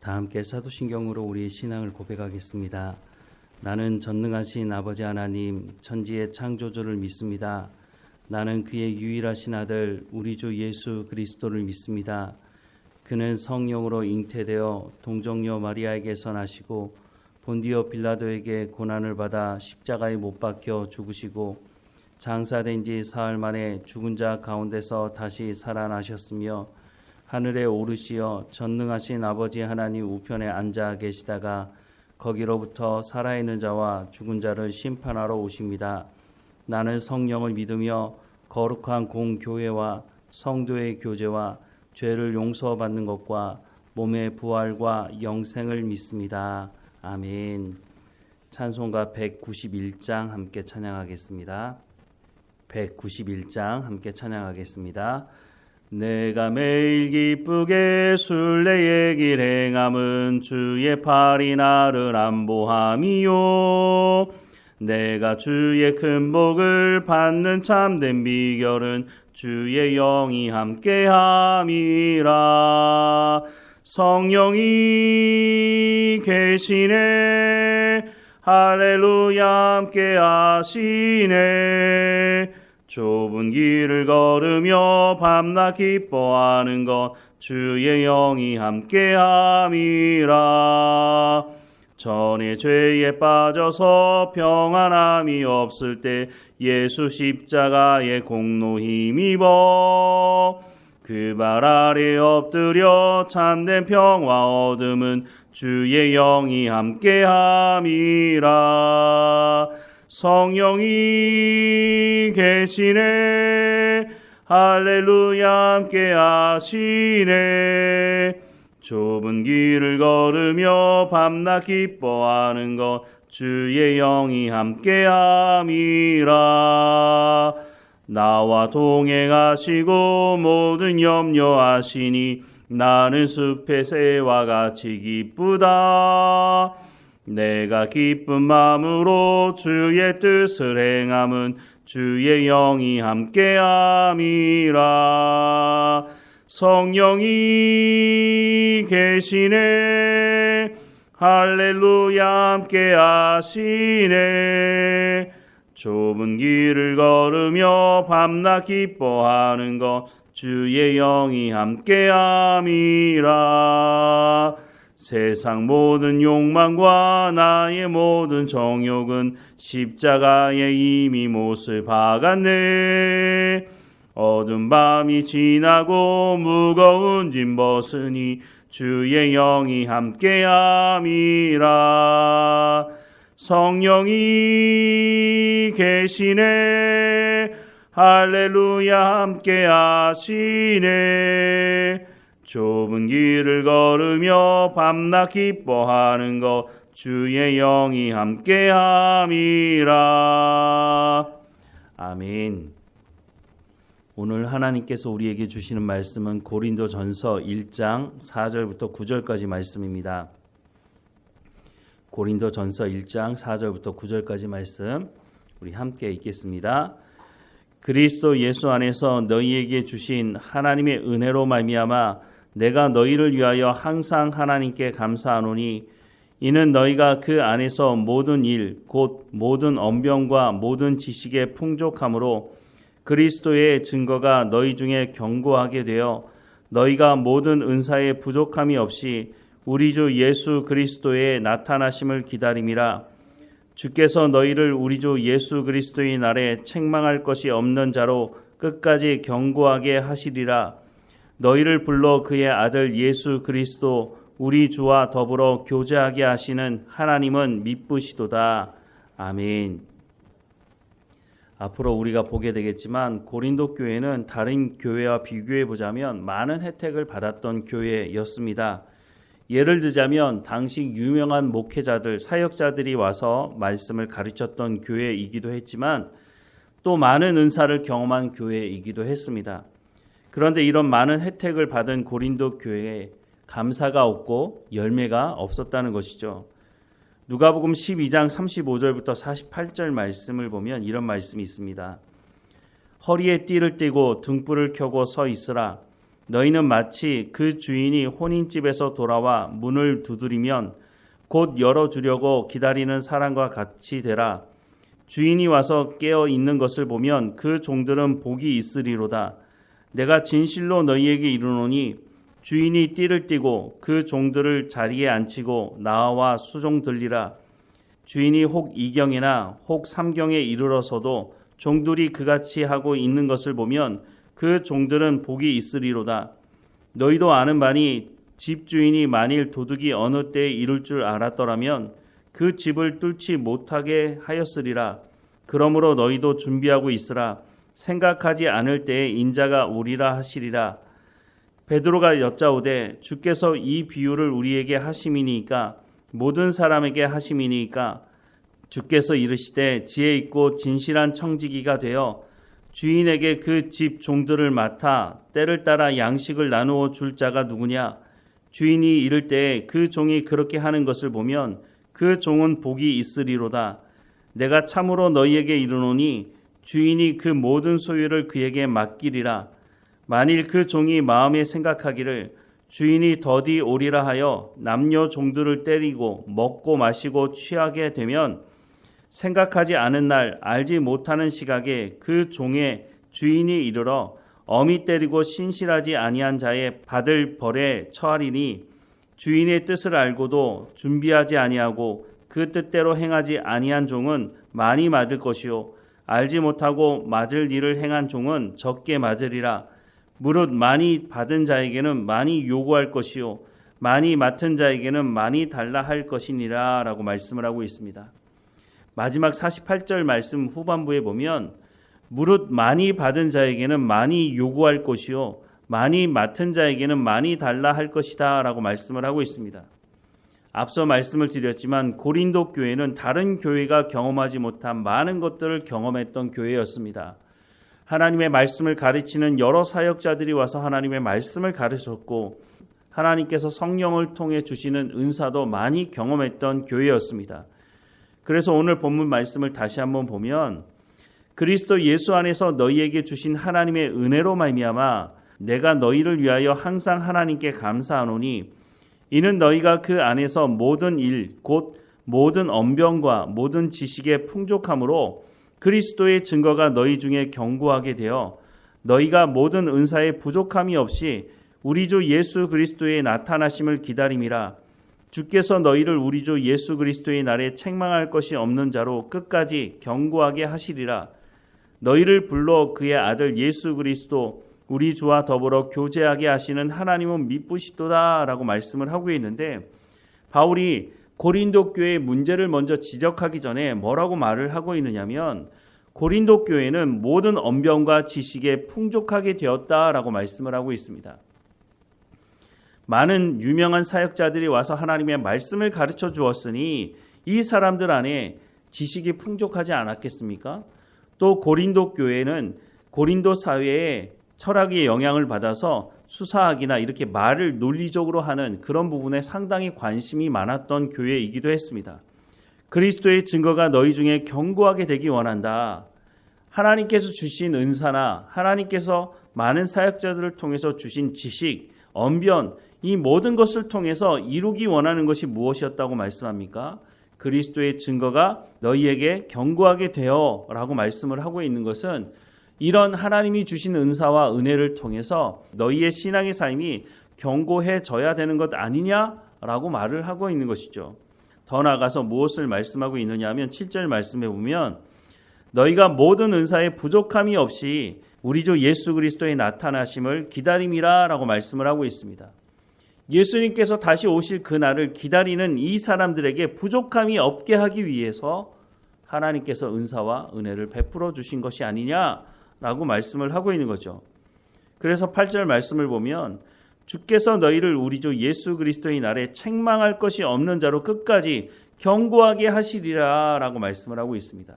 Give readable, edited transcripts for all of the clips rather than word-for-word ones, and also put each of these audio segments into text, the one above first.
다 함께 사도신경으로 우리의 신앙을 고백하겠습니다. 나는 전능하신 아버지 하나님 천지의 창조주를 믿습니다. 나는 그의 유일하신 아들 우리 주 예수 그리스도를 믿습니다. 그는 성령으로 잉태되어 동정녀 마리아에게서 나시고 본디오 빌라도에게 고난을 받아 십자가에 못 박혀 죽으시고 장사된 지 사흘 만에 죽은 자 가운데서 다시 살아나셨으며 하늘에 오르시어 전능하신 아버지 하나님 우편에 앉아 계시다가 거기로부터 살아있는 자와 죽은 자를 심판하러 오십니다. 나는 성령을 믿으며 거룩한 공교회와 성도의 교제와 죄를 용서받는 것과 몸의 부활과 영생을 믿습니다. 아멘. 찬송가 191장 함께 찬양하겠습니다. 191장 함께 찬양하겠습니다. 내가 매일 기쁘게 순례의 길 행함은 주의 팔이 나를 안보함이요. 내가 주의 큰 복을 받는 참된 비결은 주의 영이 함께함이라. 성령이 계시네. 할렐루야 함께하시네. 좁은 길을 걸으며 밤낮 기뻐하는 것 주의 영이 함께함이라. 전에 죄에 빠져서 평안함이 없을 때 예수 십자가의 공로 힘입어 그 발 아래 엎드려 참된 평화 얻음은 주의 영이 함께함이라. 성령이 계시네. 할렐루야 함께하시네. 좁은 길을 걸으며 밤낮 기뻐하는 것 주의 영이 함께함이라. 나와 동행하시고 모든 염려하시니 나는 숲의 새와 같이 기쁘다. 내가 기쁜 마음으로 주의 뜻을 행함은 주의 영이 함께함이라. 성령이 계시네. 할렐루야 함께하시네. 좁은 길을 걸으며 밤낮 기뻐하는 것 주의 영이 함께함이라. 세상 모든 욕망과 나의 모든 정욕은 십자가에 이미 못을 박았네. 어두운 밤이 지나고 무거운 짐 벗으니 주의 영이 함께함이라. 성령이 계시네. 할렐루야 함께하시네. 좁은 길을 걸으며 밤낮 기뻐하는 것 주의 영이 함께함이라. 아멘. 오늘 하나님께서 우리에게 주시는 말씀은 고린도전서 1장 4절부터 9절까지 말씀입니다. 고린도전서 1장 4절부터 9절까지 말씀 우리 함께 읽겠습니다. 그리스도 예수 안에서 너희에게 주신 하나님의 은혜로 말미암아 내가 너희를 위하여 항상 하나님께 감사하노니 이는 너희가 그 안에서 모든 일 곧 모든 언변과 모든 지식의 풍족함으로 그리스도의 증거가 너희 중에 견고하게 되어 너희가 모든 은사의 부족함이 없이 우리 주 예수 그리스도의 나타나심을 기다림이라. 주께서 너희를 우리 주 예수 그리스도의 날에 책망할 것이 없는 자로 끝까지 견고하게 하시리라. 너희를 불러 그의 아들 예수 그리스도 우리 주와 더불어 교제하게 하시는 하나님은 미쁘시도다. 아멘. 앞으로 우리가 보게 되겠지만 고린도 교회는 다른 교회와 비교해 보자면 많은 혜택을 받았던 교회였습니다. 예를 들자면 당시 유명한 목회자들, 사역자들이 와서 말씀을 가르쳤던 교회이기도 했지만 또 많은 은사를 경험한 교회이기도 했습니다. 그런데 이런 많은 혜택을 받은 고린도 교회에 감사가 없고 열매가 없었다는 것이죠. 누가복음 12장 35절부터 48절 말씀을 보면 이런 말씀이 있습니다. 허리에 띠를 띠고 등불을 켜고 서 있으라. 너희는 마치 그 주인이 혼인집에서 돌아와 문을 두드리면 곧 열어주려고 기다리는 사람과 같이 되라. 주인이 와서 깨어 있는 것을 보면 그 종들은 복이 있으리로다. 내가 진실로 너희에게 이르노니 주인이 띠를 띠고 그 종들을 자리에 앉히고 나와 수종 들리라. 주인이 혹 2경이나 혹 3경에 이르러서도 종들이 그같이 하고 있는 것을 보면 그 종들은 복이 있으리로다. 너희도 아는 바니 집주인이 만일 도둑이 어느 때에 이룰 줄 알았더라면 그 집을 뚫지 못하게 하였으리라. 그러므로 너희도 준비하고 있으라. 생각하지 않을 때에 인자가 오리라 하시리라. 베드로가 여짜오되 주께서 이 비유를 우리에게 하심이니까 모든 사람에게 하심이니까 주께서 이르시되 지혜 있고 진실한 청지기가 되어 주인에게 그 집 종들을 맡아 때를 따라 양식을 나누어 줄 자가 누구냐? 주인이 이를 때에 그 종이 그렇게 하는 것을 보면 그 종은 복이 있으리로다. 내가 참으로 너희에게 이르노니 주인이 그 모든 소유를 그에게 맡기리라. 만일 그 종이 마음에 생각하기를 주인이 더디 오리라 하여 남녀 종들을 때리고 먹고 마시고 취하게 되면 생각하지 않은 날 알지 못하는 시각에 그 종의 주인이 이르러 엄히 때리고 신실하지 아니한 자의 받을 벌에 처하리니 주인의 뜻을 알고도 준비하지 아니하고 그 뜻대로 행하지 아니한 종은 많이 맞을 것이요 알지 못하고 맞을 일을 행한 종은 적게 맞으리라. 무릇 많이 받은 자에게는 많이 요구할 것이요 많이 맡은 자에게는 많이 달라 할 것이니라 라고 말씀을 하고 있습니다. 마지막 48절 말씀 후반부에 보면 무릇 많이 받은 자에게는 많이 요구할 것이요 많이 맡은 자에게는 많이 달라 할 것이다 라고 말씀을 하고 있습니다. 앞서 말씀을 드렸지만 고린도 교회는 다른 교회가 경험하지 못한 많은 것들을 경험했던 교회였습니다. 하나님의 말씀을 가르치는 여러 사역자들이 와서 하나님의 말씀을 가르쳤고 하나님께서 성령을 통해 주시는 은사도 많이 경험했던 교회였습니다. 그래서 오늘 본문 말씀을 다시 한번 보면 그리스도 예수 안에서 너희에게 주신 하나님의 은혜로 말미암아 내가 너희를 위하여 항상 하나님께 감사하노니 이는 너희가 그 안에서 모든 일 곧 모든 언변과 모든 지식의 풍족함으로 그리스도의 증거가 너희 중에 견고하게 되어 너희가 모든 은사의 부족함이 없이 우리 주 예수 그리스도의 나타나심을 기다림이라. 주께서 너희를 우리 주 예수 그리스도의 날에 책망할 것이 없는 자로 끝까지 견고하게 하시리라. 너희를 불러 그의 아들 예수 그리스도 우리 주와 더불어 교제하게 하시는 하나님은 미쁘시도다 라고 말씀을 하고 있는데 바울이 고린도 교회의 문제를 먼저 지적하기 전에 뭐라고 말을 하고 있느냐면 고린도 교회는 모든 언변과 지식에 풍족하게 되었다라고 말씀을 하고 있습니다. 많은 유명한 사역자들이 와서 하나님의 말씀을 가르쳐 주었으니 이 사람들 안에 지식이 풍족하지 않았겠습니까? 또 고린도 교회는 고린도 사회에 철학의 영향을 받아서 수사학이나 이렇게 말을 논리적으로 하는 그런 부분에 상당히 관심이 많았던 교회이기도 했습니다. 그리스도의 증거가 너희 중에 견고하게 되기 원한다. 하나님께서 주신 은사나 하나님께서 많은 사역자들을 통해서 주신 지식, 언변, 이 모든 것을 통해서 이루기 원하는 것이 무엇이었다고 말씀합니까? 그리스도의 증거가 너희에게 견고하게 되어 라고 말씀을 하고 있는 것은 이런 하나님이 주신 은사와 은혜를 통해서 너희의 신앙의 삶이 견고해져야 되는 것 아니냐라고 말을 하고 있는 것이죠. 더 나아가서 무엇을 말씀하고 있느냐 하면 7절 말씀해 보면 너희가 모든 은사에 부족함이 없이 우리 주 예수 그리스도의 나타나심을 기다림이라 라고 말씀을 하고 있습니다. 예수님께서 다시 오실 그날을 기다리는 이 사람들에게 부족함이 없게 하기 위해서 하나님께서 은사와 은혜를 베풀어 주신 것이 아니냐라고 말씀을 하고 있는 거죠. 그래서 8절 말씀을 보면 주께서 너희를 우리 주 예수 그리스도의 날에 책망할 것이 없는 자로 끝까지 견고하게 하시리라 라고 말씀을 하고 있습니다.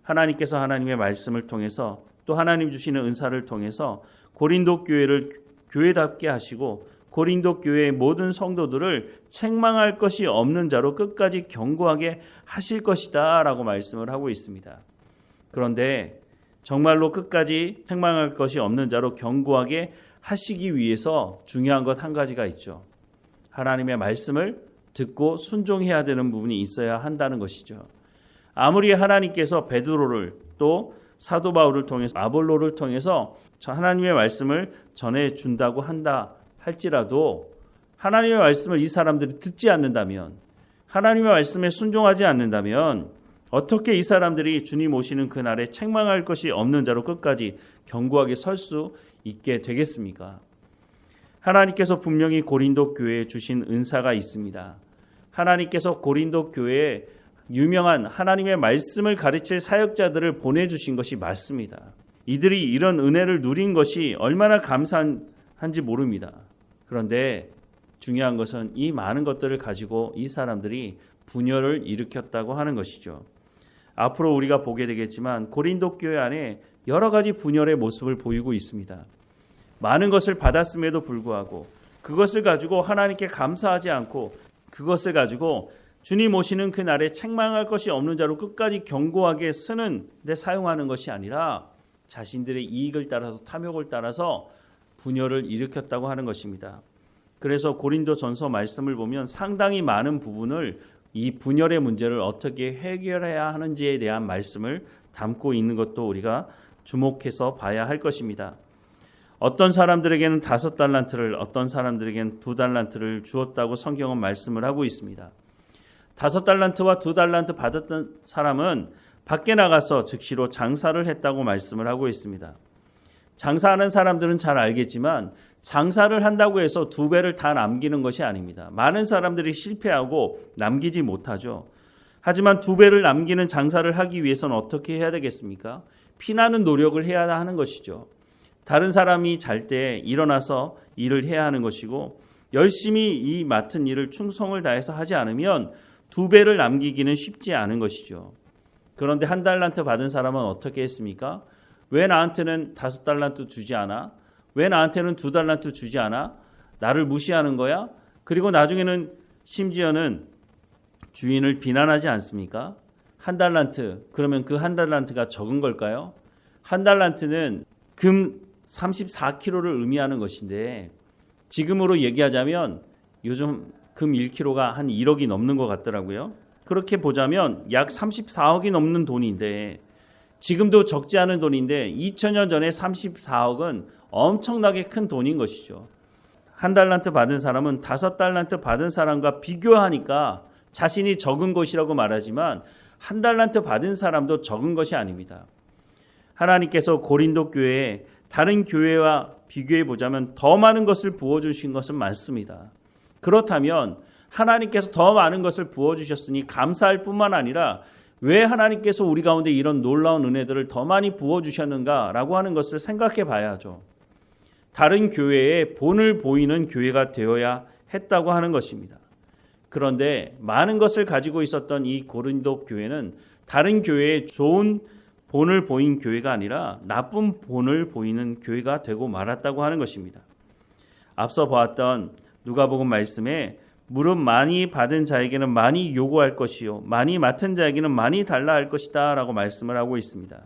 하나님께서 하나님의 말씀을 통해서 또 하나님 주시는 은사를 통해서 고린도 교회를 교회답게 하시고 고린도 교회의 모든 성도들을 책망할 것이 없는 자로 끝까지 견고하게 하실 것이다 라고 말씀을 하고 있습니다. 그런데 정말로 끝까지 책망할 것이 없는 자로 견고하게 하시기 위해서 중요한 것 한 가지가 있죠. 하나님의 말씀을 듣고 순종해야 되는 부분이 있어야 한다는 것이죠. 아무리 하나님께서 베드로를 또 사도 바울을 통해서 아볼로를 통해서 하나님의 말씀을 전해준다고 한다 할지라도 하나님의 말씀을 이 사람들이 듣지 않는다면, 하나님의 말씀에 순종하지 않는다면 어떻게 이 사람들이 주님 오시는 그날에 책망할 것이 없는 자로 끝까지 견고하게 설 수 있게 되겠습니까? 하나님께서 분명히 고린도 교회에 주신 은사가 있습니다. 하나님께서 고린도 교회에 유명한 하나님의 말씀을 가르칠 사역자들을 보내주신 것이 맞습니다. 이들이 이런 은혜를 누린 것이 얼마나 감사한지 모릅니다. 그런데 중요한 것은 이 많은 것들을 가지고 이 사람들이 분열을 일으켰다고 하는 것이죠. 앞으로 우리가 보게 되겠지만 고린도 교회 안에 여러 가지 분열의 모습을 보이고 있습니다. 많은 것을 받았음에도 불구하고 그것을 가지고 하나님께 감사하지 않고 그것을 가지고 주님 오시는 그날에 책망할 것이 없는 자로 끝까지 견고하게 쓰는 데 사용하는 것이 아니라 자신들의 이익을 따라서 탐욕을 따라서 분열을 일으켰다고 하는 것입니다. 그래서 고린도전서 말씀을 보면 상당히 많은 부분을 이 분열의 문제를 어떻게 해결해야 하는지에 대한 말씀을 담고 있는 것도 우리가 주목해서 봐야 할 것입니다. 어떤 사람들에게는 5달란트를, 어떤 사람들에게는 2달란트를 주었다고 성경은 말씀을 하고 있습니다. 5달란트와 2달란트 받았던 사람은 밖에 나가서 즉시로 장사를 했다고 말씀을 하고 있습니다. 장사하는 사람들은 잘 알겠지만 장사를 한다고 해서 2배를 다 남기는 것이 아닙니다. 많은 사람들이 실패하고 남기지 못하죠. 하지만 2배를 남기는 장사를 하기 위해서는 어떻게 해야 되겠습니까? 피나는 노력을 해야 하는 것이죠. 다른 사람이 잘 때 일어나서 일을 해야 하는 것이고 열심히 이 맡은 일을 충성을 다해서 하지 않으면 2배를 남기기는 쉽지 않은 것이죠. 그런데 1달란트 받은 사람은 어떻게 했습니까? 왜 나한테는 5달란트 주지 않아? 왜 나한테는 2달란트 주지 않아? 나를 무시하는 거야? 그리고 나중에는 심지어는 주인을 비난하지 않습니까? 1달란트, 그러면 그 1달란트가 적은 걸까요? 1달란트는 금 34kg를 의미하는 것인데 지금으로 얘기하자면 요즘 금 1kg가 한 1억이 넘는 것 같더라고요. 그렇게 보자면 약 34억이 넘는 돈인데 지금도 적지 않은 돈인데 2000년 전에 34억은 엄청나게 큰 돈인 것이죠. 1달란트 받은 사람은 5달란트 받은 사람과 비교하니까 자신이 적은 것이라고 말하지만 1달란트 받은 사람도 적은 것이 아닙니다. 하나님께서 고린도 교회에 다른 교회와 비교해 보자면 더 많은 것을 부어주신 것은 많습니다. 그렇다면 하나님께서 더 많은 것을 부어주셨으니 감사할 뿐만 아니라 왜 하나님께서 우리 가운데 이런 놀라운 은혜들을 더 많이 부어주셨는가라고 하는 것을 생각해 봐야죠. 다른 교회에 본을 보이는 교회가 되어야 했다고 하는 것입니다. 그런데 많은 것을 가지고 있었던 이 고린도 교회는 다른 교회에 좋은 본을 보인 교회가 아니라 나쁜 본을 보이는 교회가 되고 말았다고 하는 것입니다. 앞서 보았던 누가복음 말씀에 무릇 많이 받은 자에게는 많이 요구할 것이요 많이 맡은 자에게는 많이 달라 할 것이다 라고 말씀을 하고 있습니다.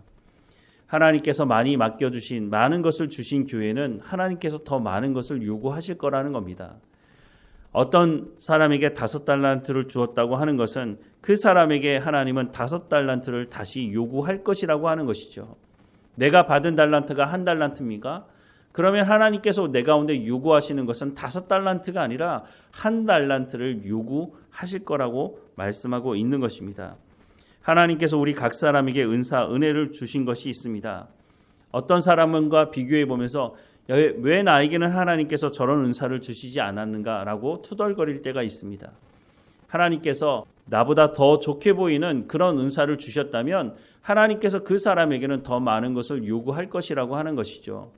하나님께서 많이 맡겨주신 많은 것을 주신 교회는 하나님께서 더 많은 것을 요구하실 거라는 겁니다. 어떤 사람에게 5달란트를 주었다고 하는 것은 그 사람에게 하나님은 5달란트를 다시 요구할 것이라고 하는 것이죠. 내가 받은 달란트가 1달란트입니까? 그러면 하나님께서 내 가운데 요구하시는 것은 5달란트가 아니라 1달란트를 요구하실 거라고 말씀하고 있는 것입니다. 하나님께서 우리 각 사람에게 은혜를 주신 것이 있습니다. 어떤 사람과 비교해 보면서 왜 나에게는 하나님께서 저런 은사를 주시지 않았는가라고 투덜거릴 때가 있습니다. 하나님께서 나보다 더 좋게 보이는 그런 은사를 주셨다면 하나님께서 그 사람에게는 더 많은 것을 요구할 것이라고 하는 것이죠.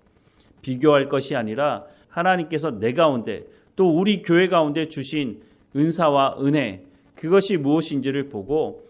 비교할 것이 아니라 하나님께서 내 가운데 또 우리 교회 가운데 주신 은사와 은혜 그것이 무엇인지를 보고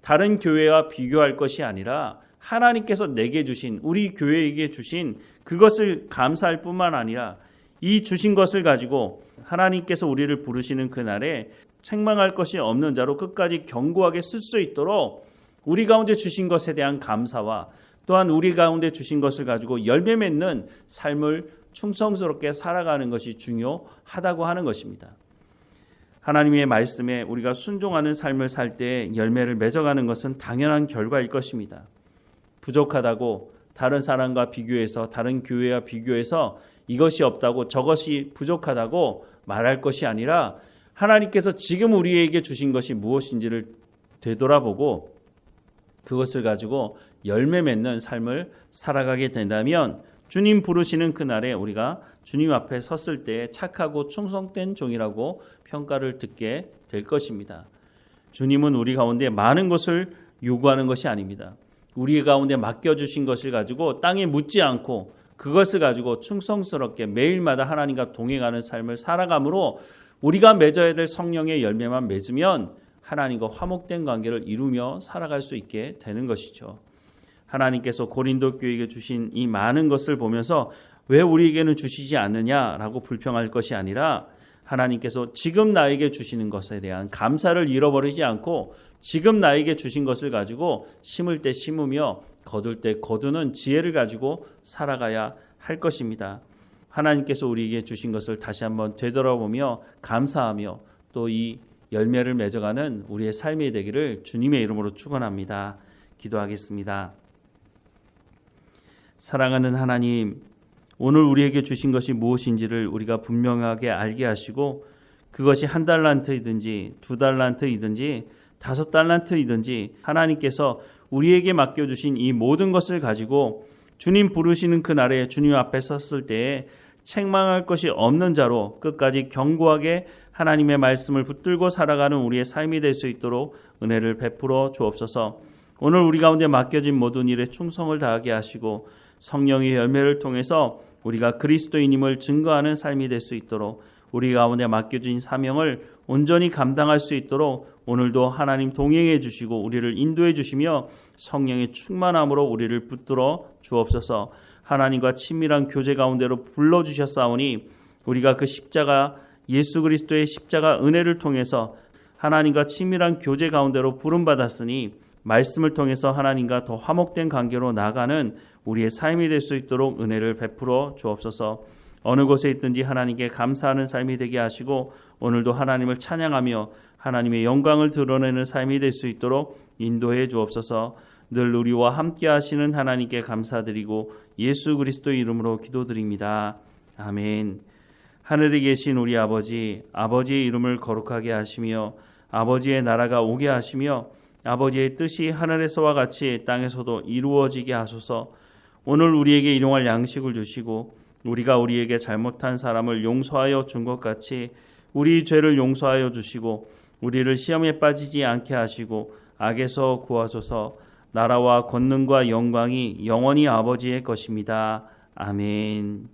다른 교회와 비교할 것이 아니라 하나님께서 내게 주신 우리 교회에게 주신 그것을 감사할 뿐만 아니라 이 주신 것을 가지고 하나님께서 우리를 부르시는 그날에 책망할 것이 없는 자로 끝까지 견고하게 쓸 수 있도록 우리 가운데 주신 것에 대한 감사와 또한 우리 가운데 주신 것을 가지고 열매 맺는 삶을 충성스럽게 살아가는 것이 중요하다고 하는 것입니다. 하나님의 말씀에 우리가 순종하는 삶을 살 때 열매를 맺어가는 것은 당연한 결과일 것입니다. 부족하다고 다른 사람과 비교해서, 다른 교회와 비교해서 이것이 없다고, 저것이 부족하다고 말할 것이 아니라 하나님께서 지금 우리에게 주신 것이 무엇인지를 되돌아보고 그것을 가지고 열매 맺는 삶을 살아가게 된다면 주님 부르시는 그날에 우리가 주님 앞에 섰을 때 착하고 충성된 종이라고 평가를 듣게 될 것입니다. 주님은 우리 가운데 많은 것을 요구하는 것이 아닙니다. 우리 가운데 맡겨주신 것을 가지고 땅에 묻지 않고 그것을 가지고 충성스럽게 매일마다 하나님과 동행하는 삶을 살아가므로 우리가 맺어야 될 성령의 열매만 맺으면 하나님과 화목된 관계를 이루며 살아갈 수 있게 되는 것이죠. 하나님께서 고린도 교회에게 주신 이 많은 것을 보면서 왜 우리에게는 주시지 않느냐라고 불평할 것이 아니라 하나님께서 지금 나에게 주시는 것에 대한 감사를 잃어버리지 않고 지금 나에게 주신 것을 가지고 심을 때 심으며 거둘 때 거두는 지혜를 가지고 살아가야 할 것입니다. 하나님께서 우리에게 주신 것을 다시 한번 되돌아보며 감사하며 또 이 열매를 맺어가는 우리의 삶이 되기를 주님의 이름으로 축원합니다. 기도하겠습니다. 사랑하는 하나님, 오늘 우리에게 주신 것이 무엇인지를 우리가 분명하게 알게 하시고 그것이 1달란트이든지 2달란트이든지 5달란트이든지 하나님께서 우리에게 맡겨주신 이 모든 것을 가지고 주님 부르시는 그날에 주님 앞에 섰을 때에 책망할 것이 없는 자로 끝까지 견고하게 하나님의 말씀을 붙들고 살아가는 우리의 삶이 될 수 있도록 은혜를 베풀어 주옵소서. 오늘 우리 가운데 맡겨진 모든 일에 충성을 다하게 하시고 성령의 열매를 통해서 우리가 그리스도인임을 증거하는 삶이 될 수 있도록 우리 가운데 맡겨진 사명을 온전히 감당할 수 있도록 오늘도 하나님 동행해 주시고 우리를 인도해 주시며 성령의 충만함으로 우리를 붙들어 주옵소서. 하나님과 친밀한 교제 가운데로 불러주셨사오니 우리가 그 십자가 예수 그리스도의 십자가 은혜를 통해서 하나님과 친밀한 교제 가운데로 부름받았으니 말씀을 통해서 하나님과 더 화목된 관계로 나아가는 우리의 삶이 될 수 있도록 은혜를 베풀어 주옵소서. 어느 곳에 있든지 하나님께 감사하는 삶이 되게 하시고 오늘도 하나님을 찬양하며 하나님의 영광을 드러내는 삶이 될 수 있도록 인도해 주옵소서. 늘 우리와 함께 하시는 하나님께 감사드리고 예수 그리스도의 이름으로 기도드립니다. 아멘. 하늘에 계신 우리 아버지, 아버지의 이름을 거룩하게 하시며 아버지의 나라가 오게 하시며 아버지의 뜻이 하늘에서와 같이 땅에서도 이루어지게 하소서. 오늘 우리에게 일용할 양식을 주시고 우리가 우리에게 잘못한 사람을 용서하여 준 것 같이 우리 죄를 용서하여 주시고 우리를 시험에 빠지지 않게 하시고 악에서 구하소서. 나라와 권능과 영광이 영원히 아버지의 것입니다. 아멘.